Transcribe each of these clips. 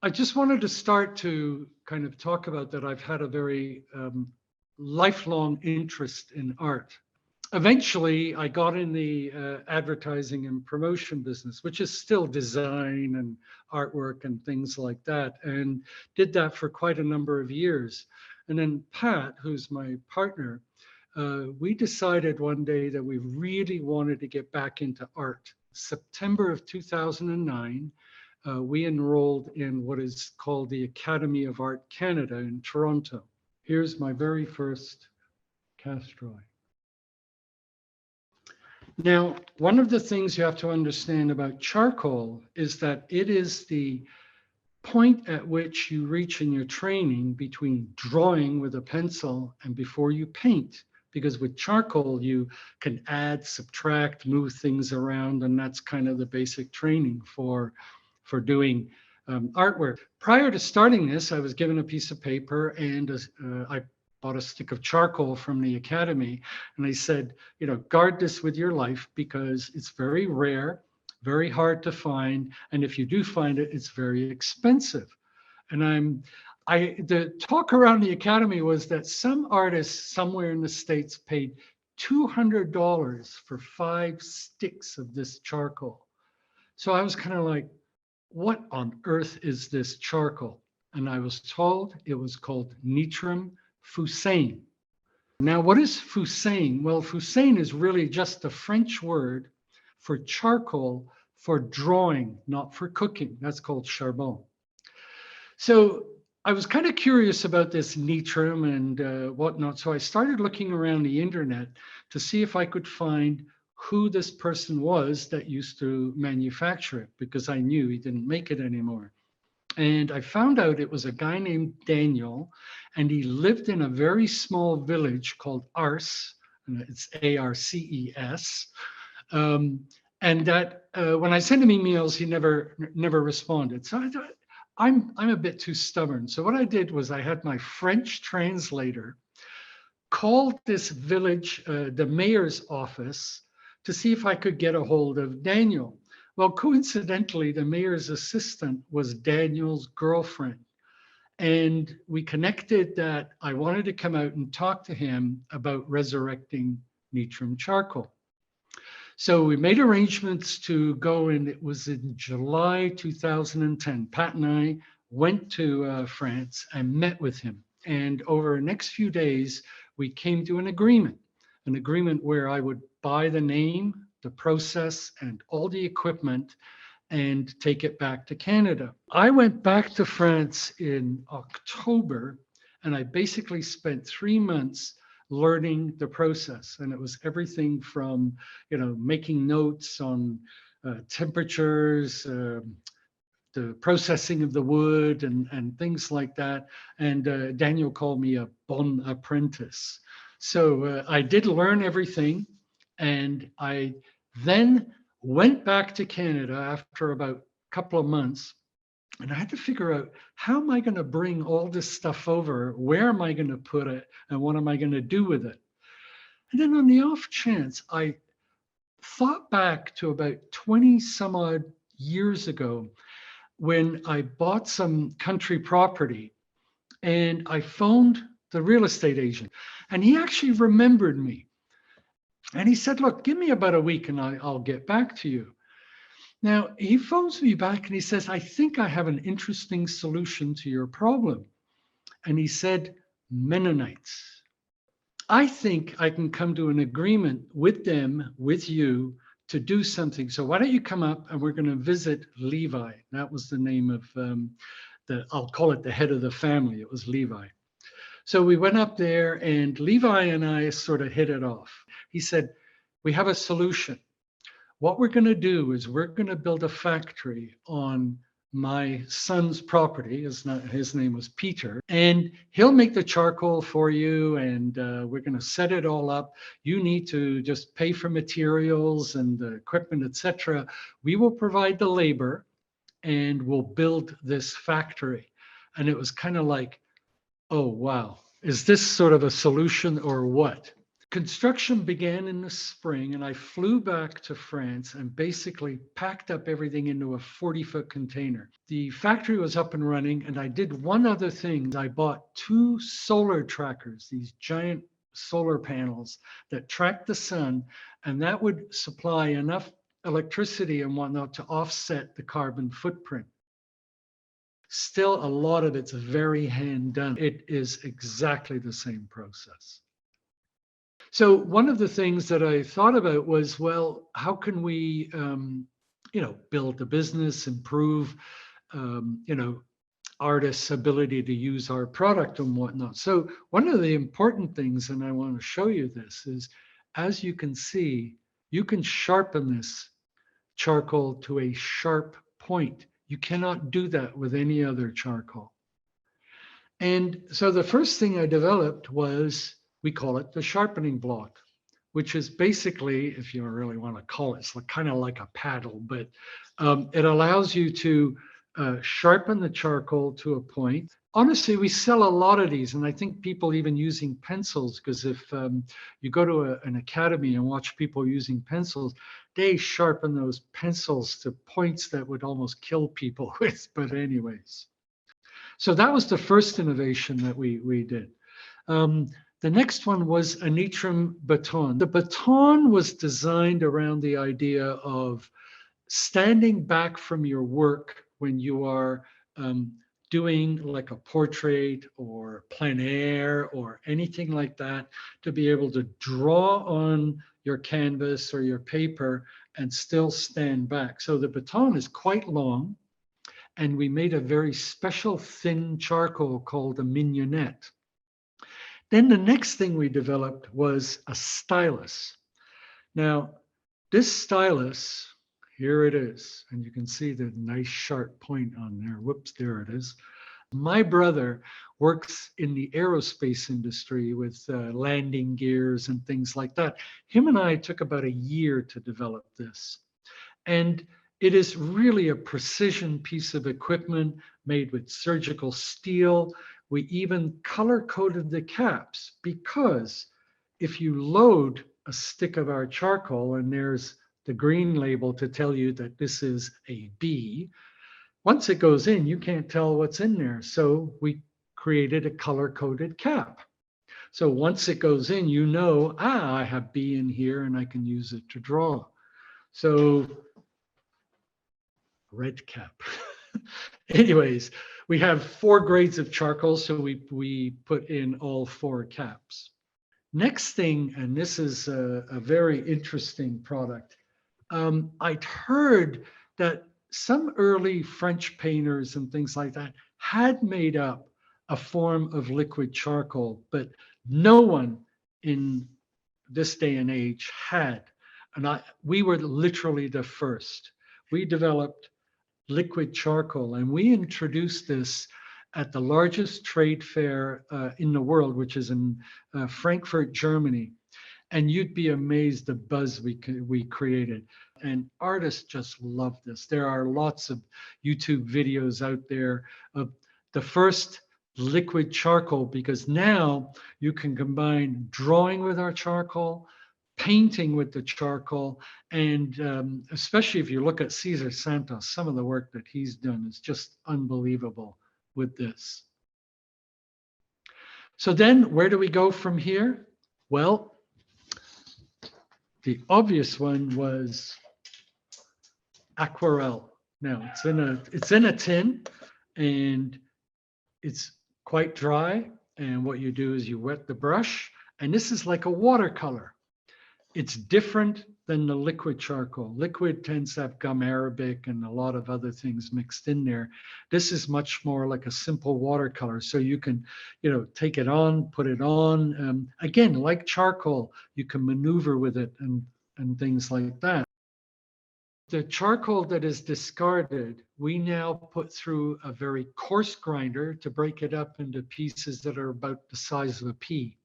I just wanted to start to kind of talk about that I've had a very lifelong interest in art. Eventually, I got in the advertising and promotion business, which is still design and artwork and things like that, and did that for quite a number of years. And then Pat, who's my partner, we decided one day that we really wanted to get back into art. September of 2009, we enrolled in what is called the Academy of Art Canada in Toronto. Here's my very first cast drawing. Now, one of the things you have to understand about charcoal is that it is the point at which you reach in your training between drawing with a pencil and before you paint. Because with charcoal, you can add, subtract, move things around, and that's kind of the basic training for doing artwork. Prior to starting this, I was given a piece of paper and I bought a stick of charcoal from the academy. And they said, you know, guard this with your life because it's very rare, very hard to find. And if you do find it, it's very expensive. And the talk around the academy was that some artists somewhere in the States paid $200 for 5 sticks of this charcoal. So I was kind of like, what on earth is this charcoal? And I was told it was called Nitram Fine. Now, what is Fusane? Well, Fusane is really just a French word for charcoal for drawing, not for cooking. That's called charbon. So I was kind of curious about this Nitram and whatnot. So I started looking around the internet to see if I could find who this person was that used to manufacture it, because I knew he didn't make it anymore. And I found out it was a guy named Daniel, and he lived in a very small village called Ars, and it's A-R-C-E-S. And that when I sent him emails, he never responded. So I thought, I'm a bit too stubborn. So what I did was I had my French translator call this village, the mayor's office, to see if I could get a hold of Daniel. Well, coincidentally, the mayor's assistant was Daniel's girlfriend. And we connected that I wanted to come out and talk to him about resurrecting Nitram Charcoal. So we made arrangements to go, and it was in July 2010. Pat and I went to France and met with him. And over the next few days, we came to an agreement where I would buy the name, the process, and all the equipment and take it back to Canada. I went back to France in October, and I basically spent 3 months learning the process. And it was everything from, you know, making notes on temperatures, the processing of the wood and things like that. And Daniel called me a bon apprentice. So I did learn everything. And I then went back to Canada after about a couple of months. And I had to figure out, how am I going to bring all this stuff over? Where am I going to put it? And what am I going to do with it? And then on the off chance, I thought back to about 20 some odd years ago when I bought some country property, and I phoned the real estate agent, and he actually remembered me. And he said, look, give me about a week and I'll get back to you. Now, he phones me back and he says, I think I have an interesting solution to your problem. And he said, Mennonites. I think I can come to an agreement with them, with you, to do something. So why don't you come up and we're going to visit Levi. That was the name of I'll call it the head of the family. It was Levi. So we went up there and Levi and I sort of hit it off. He said, we have a solution. What we're going to do is we're going to build a factory on my son's property. His name was Peter, and he'll make the charcoal for you, and we're going to set it all up. You need to just pay for materials and the equipment, etc. We will provide the labor, and we'll build this factory. And it was kind of like, oh, wow, is this sort of a solution or what? Construction began in the spring, and I flew back to France and basically packed up everything into a 40-foot container. The factory was up and running, and I did one other thing. I bought 2 solar trackers, these giant solar panels that track the sun, and that would supply enough electricity and whatnot to offset the carbon footprint. Still, a lot of it's very hand done. It is exactly the same process. So one of the things that I thought about was, well, how can we, build a business, improve, artists' ability to use our product and whatnot. So one of the important things, and I want to show you this, is as you can see, you can sharpen this charcoal to a sharp point. You cannot do that with any other charcoal. And so the first thing I developed was, we call it the sharpening block, which is basically, if you really want to call it, it's kind of like a paddle, but it allows you to sharpen the charcoal to a point. Honestly, we sell a lot of these, and I think people even using pencils, because if you go to an academy and watch people using pencils, they sharpen those pencils to points that would almost kill people with. But anyways, so that was the first innovation that we did. The next one was a Nitram baton. The baton was designed around the idea of standing back from your work when you are doing like a portrait or plein air or anything like that, to be able to draw on your canvas or your paper and still stand back. So the baton is quite long, and we made a very special thin charcoal called a mignonette. Then the next thing we developed was a stylus. Now, this stylus, here it is, and you can see the nice sharp point on there. Whoops, there it is. My brother works in the aerospace industry with landing gears and things like that. Him and I took about a year to develop this. And it is really a precision piece of equipment made with surgical steel. We even color-coded the caps, because if you load a stick of our charcoal, and there's the green label to tell you that this is a B, once it goes in, you can't tell what's in there. So we created a color-coded cap. So once it goes in, you know, I have B in here and I can use it to draw. So red cap. Anyways, we have 4 grades of charcoal, so we put in all 4 caps. Next thing, and this is a very interesting product. I'd heard that some early French painters and things like that had made up a form of liquid charcoal, but no one in this day and age had. And we were literally the first. We developed liquid charcoal, and we introduced this at the largest trade fair in the world, which is in Frankfurt, Germany. And you'd be amazed the buzz we created. And artists just love this. There are lots of YouTube videos out there of the first liquid charcoal, because now you can combine drawing with our charcoal, painting with the charcoal, and especially if you look at Cesar Santos, some of the work that he's done is just unbelievable with this. So then where do we go from here? Well, the obvious one was aquarelle. Now it's in a tin, and it's quite dry. And what you do is you wet the brush, and this is like a watercolor. It's different than the liquid charcoal. Liquid tends to have gum arabic and a lot of other things mixed in there. This is much more like a simple watercolor. So you can, take it on, put it on. Again, like charcoal, you can maneuver with it and things like that. The charcoal that is discarded, we now put through a very coarse grinder to break it up into pieces that are about the size of a pea.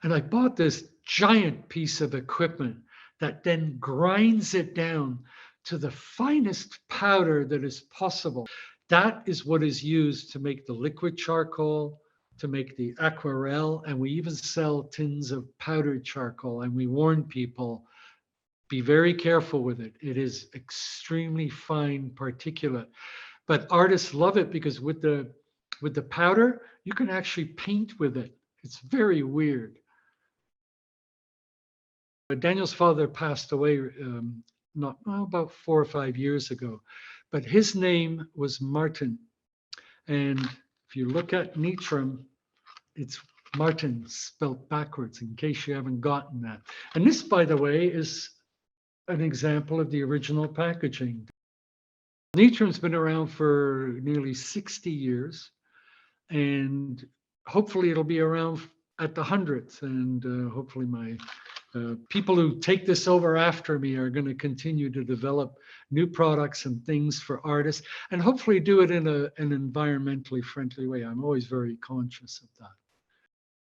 And I bought this giant piece of equipment that then grinds it down to the finest powder that is possible. That is what is used to make the liquid charcoal, to make the aquarelle, and we even sell tins of powdered charcoal, and we warn people, be very careful with it. It is extremely fine particulate. But artists love it because with the powder, you can actually paint with it. It's very weird. But Daniel's father passed away about 4 or 5 years ago, but his name was Martin. And if you look at Nitram, it's Martin spelled backwards, in case you haven't gotten that. And this, by the way, is an example of the original packaging. Nitram's been around for nearly 60 years, and hopefully it'll be around at the 100th. And hopefully my people who take this over after me are going to continue to develop new products and things for artists, and hopefully do it in an environmentally friendly way. I'm always very conscious of that.